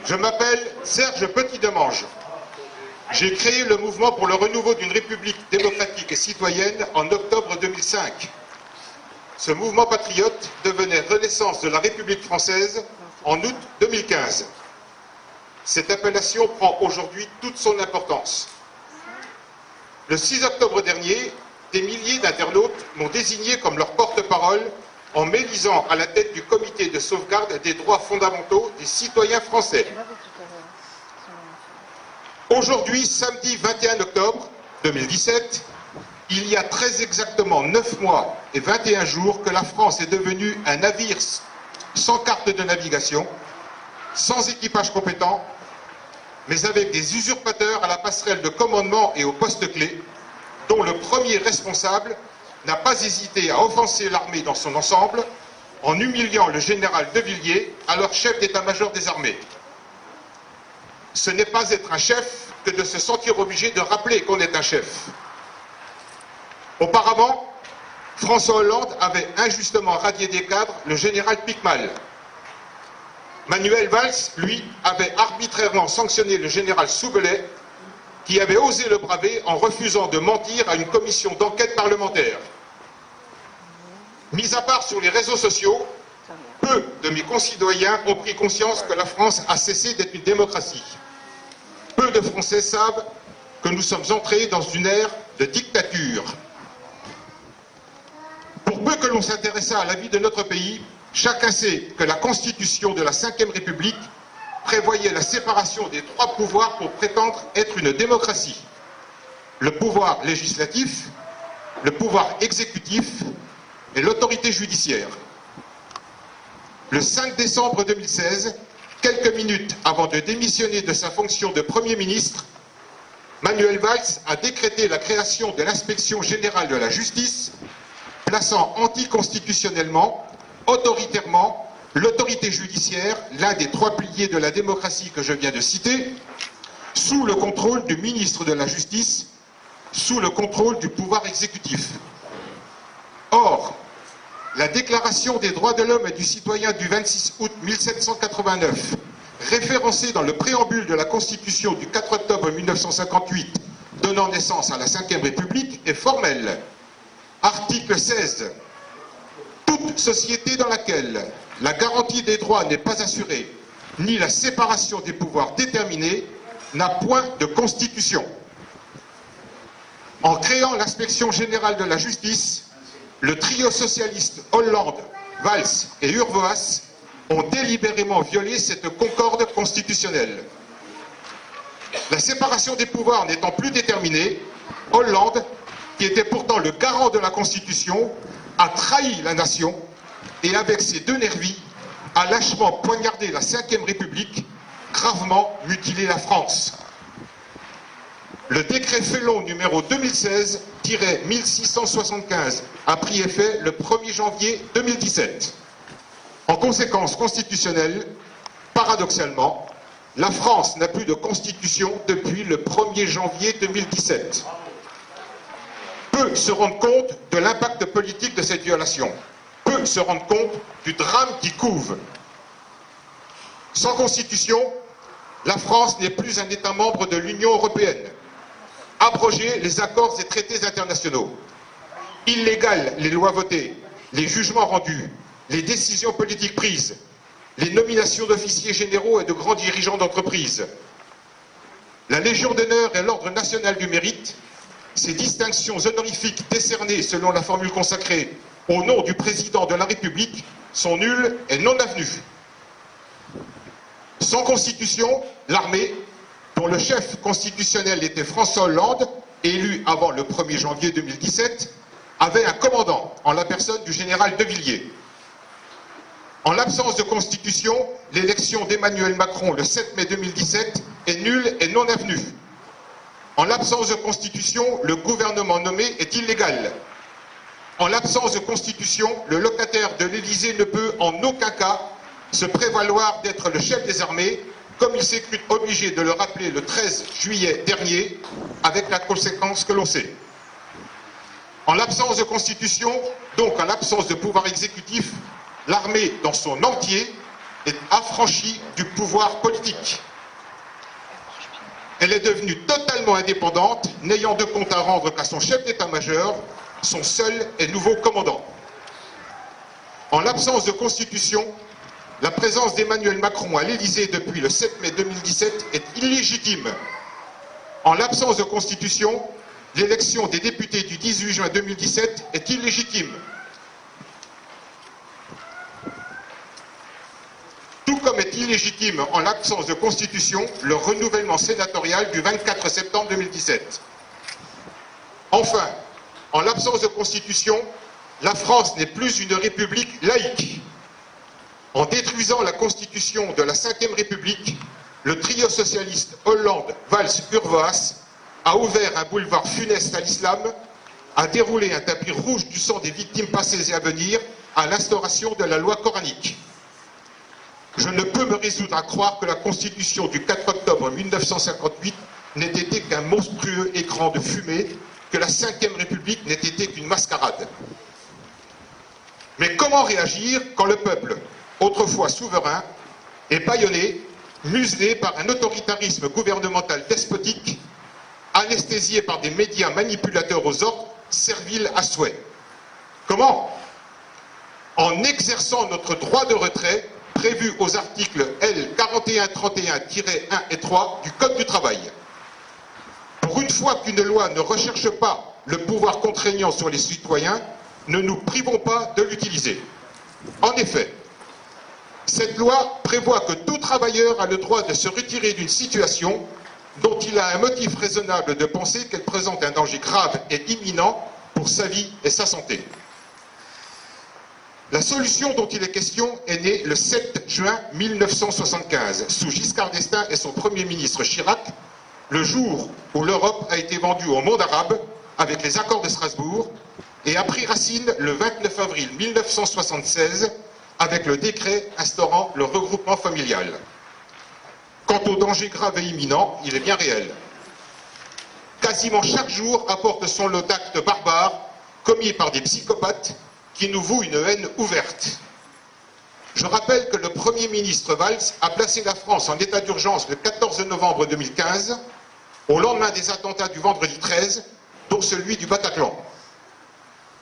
Je m'appelle Serge Petit-Demange. J'ai créé le mouvement pour le renouveau d'une république démocratique et citoyenne en octobre 2005. Ce mouvement patriote devenait Renaissance de la République française en août 2015. Cette appellation prend aujourd'hui toute son importance. Le 6 octobre dernier, des milliers d'internautes m'ont désigné comme leur porte-parole en m'élisant à la tête du comité de sauvegarde des droits fondamentaux des citoyens français. Aujourd'hui, samedi 21 octobre 2017, il y a très exactement 9 mois et 21 jours que la France est devenue un navire sans carte de navigation, sans équipage compétent, mais avec des usurpateurs à la passerelle de commandement et au poste clé, dont le premier responsable n'a pas hésité à offenser l'armée dans son ensemble en humiliant le général De Villiers, alors chef d'état-major des armées. Ce n'est pas être un chef que de se sentir obligé de rappeler qu'on est un chef. Auparavant, François Hollande avait injustement radié des cadres le général Picmal. Manuel Valls, lui, avait arbitrairement sanctionné le général Soubelet, qui avait osé le braver en refusant de mentir à une commission d'enquête parlementaire. Mis à part sur les réseaux sociaux, peu de mes concitoyens ont pris conscience que la France a cessé d'être une démocratie. Peu de Français savent que nous sommes entrés dans une ère de dictature. Pour peu que l'on s'intéressât à la vie de notre pays, chacun sait que la Constitution de la Ve République prévoyait la séparation des trois pouvoirs pour prétendre être une démocratie. Le pouvoir législatif, le pouvoir exécutif et l'autorité judiciaire. Le 5 décembre 2016, quelques minutes avant de démissionner de sa fonction de Premier ministre, Manuel Valls a décrété la création de l'Inspection générale de la justice, plaçant anticonstitutionnellement, autoritairement, l'autorité judiciaire, l'un des trois piliers de la démocratie que je viens de citer, sous le contrôle du ministre de la Justice, sous le contrôle du pouvoir exécutif. Or, la Déclaration des droits de l'homme et du citoyen du 26 août 1789, référencée dans le préambule de la Constitution du 4 octobre 1958, donnant naissance à la Ve République, est formelle. Article 16. Toute société dans laquelle la garantie des droits n'est pas assurée, ni la séparation des pouvoirs déterminée, n'a point de constitution. En créant l'Inspection générale de la justice, le trio socialiste Hollande, Valls et Urvoas ont délibérément violé cette concorde constitutionnelle. La séparation des pouvoirs n'étant plus déterminée, Hollande, qui était pourtant le garant de la Constitution, a trahi la nation et avec ses deux nervis a lâchement poignardé la Ve République, gravement mutilé la France. Le décret Fellon numéro 2016-1675 a pris effet le 1er janvier 2017. En conséquence constitutionnelle, paradoxalement, la France n'a plus de constitution depuis le 1er janvier 2017. Peu se rendent compte de l'impact politique de cette violation. Peu se rendent compte du drame qui couve. Sans constitution, la France n'est plus un État membre de l'Union européenne. Abroger les accords et traités internationaux. Illégales les lois votées, les jugements rendus, les décisions politiques prises, les nominations d'officiers généraux et de grands dirigeants d'entreprises. La Légion d'honneur et l'Ordre national du mérite, ces distinctions honorifiques décernées selon la formule consacrée au nom du président de la République, sont nulles et non avenues. Sans constitution, l'armée, dont le chef constitutionnel était François Hollande, élu avant le 1er janvier 2017, avait un commandant en la personne du général De Villiers. En l'absence de constitution, l'élection d'Emmanuel Macron le 7 mai 2017 est nulle et non avenue. En l'absence de constitution, le gouvernement nommé est illégal. En l'absence de constitution, le locataire de l'Élysée ne peut en aucun cas se prévaloir d'être le chef des armées, comme il s'est cru obligé de le rappeler le 13 juillet dernier, avec la conséquence que l'on sait. En l'absence de constitution, donc en l'absence de pouvoir exécutif, l'armée dans son entier est affranchie du pouvoir politique. Elle est devenue totalement indépendante, n'ayant de compte à rendre qu'à son chef d'état-major, son seul et nouveau commandant. En l'absence de constitution, la présence d'Emmanuel Macron à l'Élysée depuis le 7 mai 2017 est illégitime. En l'absence de constitution, l'élection des députés du 18 juin 2017 est illégitime. Tout comme est illégitime, en l'absence de constitution, le renouvellement sénatorial du 24 septembre 2017. Enfin, en l'absence de constitution, la France n'est plus une république laïque. En détruisant la constitution de la Ve République, le trio socialiste Hollande-Valls-Urvoas a ouvert un boulevard funeste à l'islam, a déroulé un tapis rouge du sang des victimes passées et à venir à l'instauration de la loi coranique. Je ne peux me résoudre à croire que la Constitution du 4 octobre 1958 n'ait été qu'un monstrueux écran de fumée, que la Ve République n'ait été qu'une mascarade. Mais comment réagir quand le peuple, autrefois souverain, est bâillonné, muselé par un autoritarisme gouvernemental despotique, anesthésié par des médias manipulateurs aux ordres, serviles à souhait? Comment? En exerçant notre droit de retrait prévu aux articles L 4131-1 et 3 du Code du travail. Pour une fois qu'une loi ne recherche pas le pouvoir contraignant sur les citoyens, ne nous privons pas de l'utiliser. En effet, cette loi prévoit que tout travailleur a le droit de se retirer d'une situation dont il a un motif raisonnable de penser qu'elle présente un danger grave et imminent pour sa vie et sa santé. La solution dont il est question est née le 7 juin 1975, sous Giscard d'Estaing et son Premier ministre Chirac, le jour où l'Europe a été vendue au monde arabe avec les accords de Strasbourg, et a pris racine le 29 avril 1976 avec le décret instaurant le regroupement familial. Quant au danger grave et imminent, il est bien réel. Quasiment chaque jour apporte son lot d'actes barbares commis par des psychopathes qui nous vouent une haine ouverte. Je rappelle que le Premier ministre Valls a placé la France en état d'urgence le 14 novembre 2015, au lendemain des attentats du vendredi 13, dont celui du Bataclan.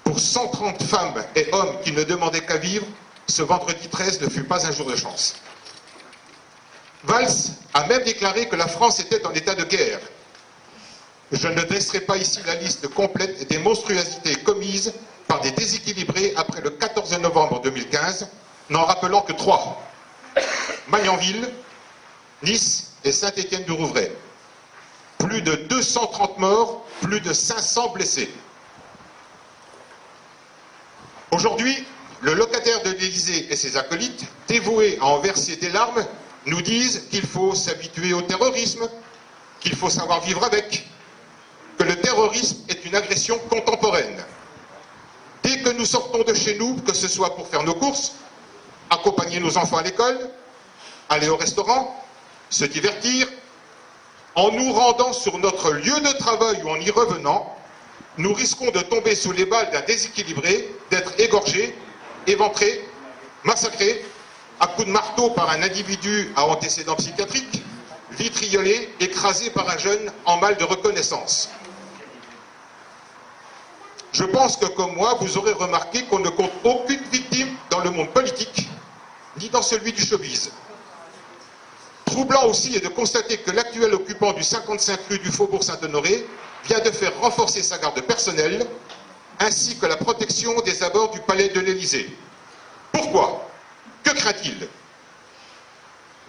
Pour 130 femmes et hommes qui ne demandaient qu'à vivre, ce vendredi 13 ne fut pas un jour de chance. Valls a même déclaré que la France était en état de guerre. Je ne dresserai pas ici la liste complète des monstruosités commises par des déséquilibrés après le 14 novembre 2015, n'en rappelant que 3. Magnanville, Nice et Saint-Étienne-du-Rouvray. Plus de 230 morts, plus de 500 blessés. Aujourd'hui, le locataire de l'Élysée et ses acolytes, dévoués à en verser des larmes, nous disent qu'il faut s'habituer au terrorisme, qu'il faut savoir vivre avec, que le terrorisme est une agression contemporaine. Dès que nous sortons de chez nous, que ce soit pour faire nos courses, accompagner nos enfants à l'école, aller au restaurant, se divertir, en nous rendant sur notre lieu de travail ou en y revenant, nous risquons de tomber sous les balles d'un déséquilibré, d'être égorgés, éventrés, massacrés, à coups de marteau par un individu à antécédents psychiatriques, vitriolé, écrasé par un jeune en mal de reconnaissance. Je pense que, comme moi, vous aurez remarqué qu'on ne compte aucune victime dans le monde politique, ni dans celui du showbiz. Troublant aussi est de constater que l'actuel occupant du 55 rue du Faubourg Saint-Honoré vient de faire renforcer sa garde personnelle, ainsi que la protection des abords du palais de l'Élysée. Pourquoi? Que craint-il?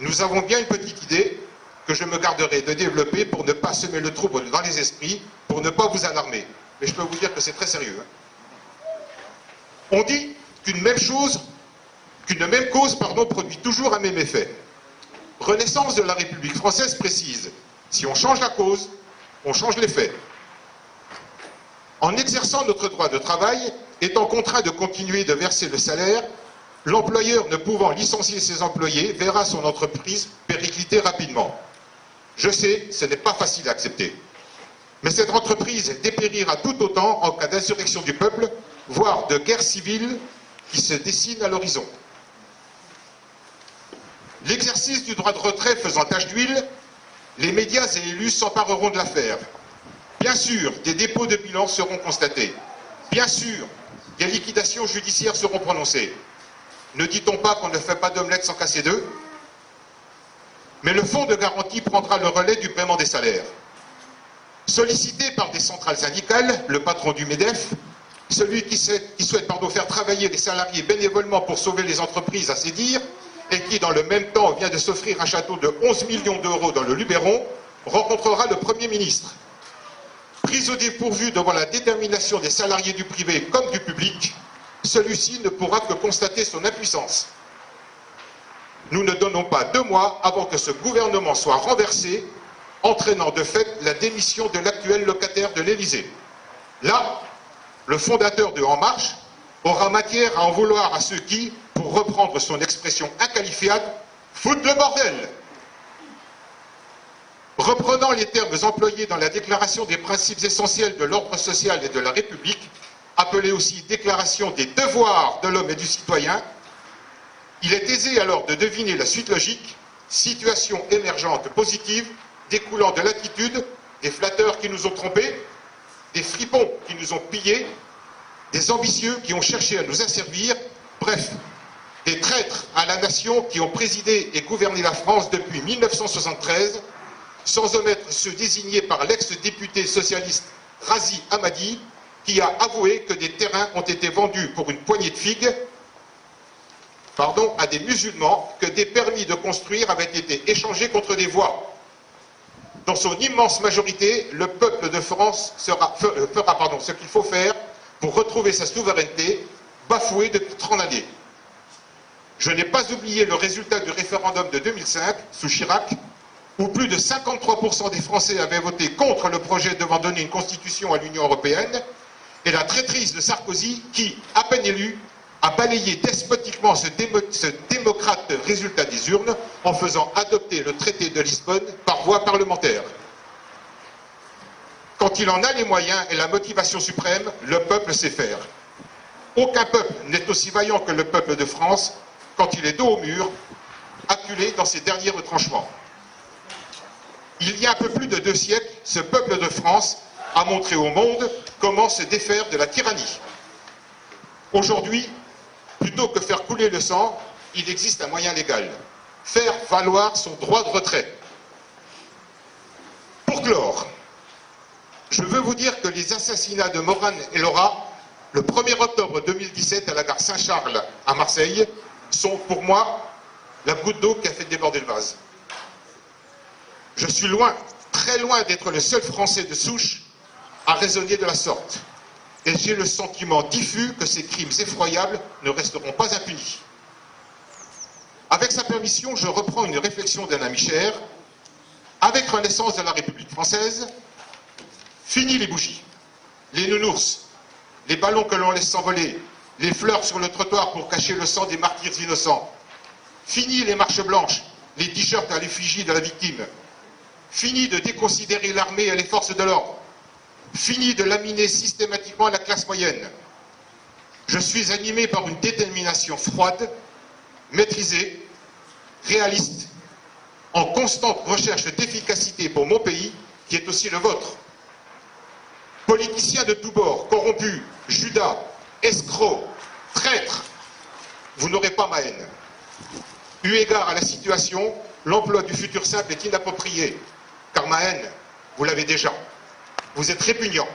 Nous avons bien une petite idée que je me garderai de développer pour ne pas semer le trouble dans les esprits, pour ne pas vous alarmer. Mais je peux vous dire que c'est très sérieux. On dit qu'une même cause produit toujours un même effet. Renaissance de la République française précise, si on change la cause, on change les faits. En exerçant notre droit de travail, étant contraint de continuer de verser le salaire, l'employeur ne pouvant licencier ses employés verra son entreprise péricliter rapidement. Je sais, ce n'est pas facile à accepter. Mais cette entreprise dépérira tout autant en cas d'insurrection du peuple, voire de guerre civile qui se dessine à l'horizon. L'exercice du droit de retrait faisant tache d'huile, les médias et élus s'empareront de l'affaire. Bien sûr, des dépôts de bilan seront constatés. Bien sûr, des liquidations judiciaires seront prononcées. Ne dit-on pas qu'on ne fait pas d'omelette sans casser d'œufs? Mais le fonds de garantie prendra le relais du paiement des salaires. Sollicité par des centrales syndicales, le patron du MEDEF, celui qui souhaite faire travailler les salariés bénévolement pour sauver les entreprises, à ses dires, et qui, dans le même temps, vient de s'offrir un château de 11 millions d'euros dans le Luberon, rencontrera le Premier ministre. Pris au dépourvu devant la détermination des salariés du privé comme du public, celui-ci ne pourra que constater son impuissance. Nous ne donnons pas 2 mois avant que ce gouvernement soit renversé, entraînant de fait la démission de l'actuel locataire de l'Élysée. Là, le fondateur de En Marche aura matière à en vouloir à ceux qui, pour reprendre son expression inqualifiable, foutent le bordel. Reprenant les termes employés dans la Déclaration des principes essentiels de l'ordre social et de la République, appelée aussi Déclaration des devoirs de l'homme et du citoyen, il est aisé alors de deviner la suite logique, situation émergente positive, découlant de l'attitude des flatteurs qui nous ont trompés, des fripons qui nous ont pillés, des ambitieux qui ont cherché à nous asservir, bref, des traîtres à la nation qui ont présidé et gouverné la France depuis 1973, sans omettre ceux désignés par l'ex-député socialiste Razi Hamadi, qui a avoué que des terrains ont été vendus pour une poignée de figues, à des musulmans, que des permis de construire avaient été échangés contre des voix. Dans son immense majorité, le peuple de France fera ce qu'il faut faire pour retrouver sa souveraineté, bafouée depuis 30 années. Je n'ai pas oublié le résultat du référendum de 2005, sous Chirac, où plus de 53% des Français avaient voté contre le projet devant donner une constitution à l'Union européenne, et la traîtrise de Sarkozy qui, à peine élu, a balayé despotiquement ce démocrate résultat des urnes en faisant adopter le traité de Lisbonne par voie parlementaire. Quand il en a les moyens et la motivation suprême, le peuple sait faire. Aucun peuple n'est aussi vaillant que le peuple de France quand il est dos au mur, acculé dans ses derniers retranchements. Il y a un peu plus de 2 siècles, ce peuple de France a montré au monde comment se défaire de la tyrannie. Aujourd'hui, plutôt que faire couler le sang, il existe un moyen légal. Faire valoir son droit de retrait. Pour clore, je veux vous dire que les assassinats de Morane et Laura, le 1er octobre 2017 à la gare Saint-Charles à Marseille, sont pour moi la goutte d'eau qui a fait déborder le vase. Je suis loin, très loin d'être le seul Français de souche à raisonner de la sorte. Et j'ai le sentiment diffus que ces crimes effroyables ne resteront pas impunis. Avec sa permission, je reprends une réflexion d'un ami cher. Avec renaissance de la République française, fini les bougies, les nounours, les ballons que l'on laisse s'envoler, les fleurs sur le trottoir pour cacher le sang des martyrs innocents. Fini les marches blanches, les t-shirts à l'effigie de la victime. Fini de déconsidérer l'armée et les forces de l'ordre. Fini de laminer systématiquement la classe moyenne. Je suis animé par une détermination froide, maîtrisée, réaliste, en constante recherche d'efficacité pour mon pays, qui est aussi le vôtre. Politiciens de tous bords, corrompus, Judas, escrocs, traîtres, vous n'aurez pas ma haine. Eu égard à la situation, l'emploi du futur simple est inapproprié, car ma haine, vous l'avez déjà. Vous êtes répugnant.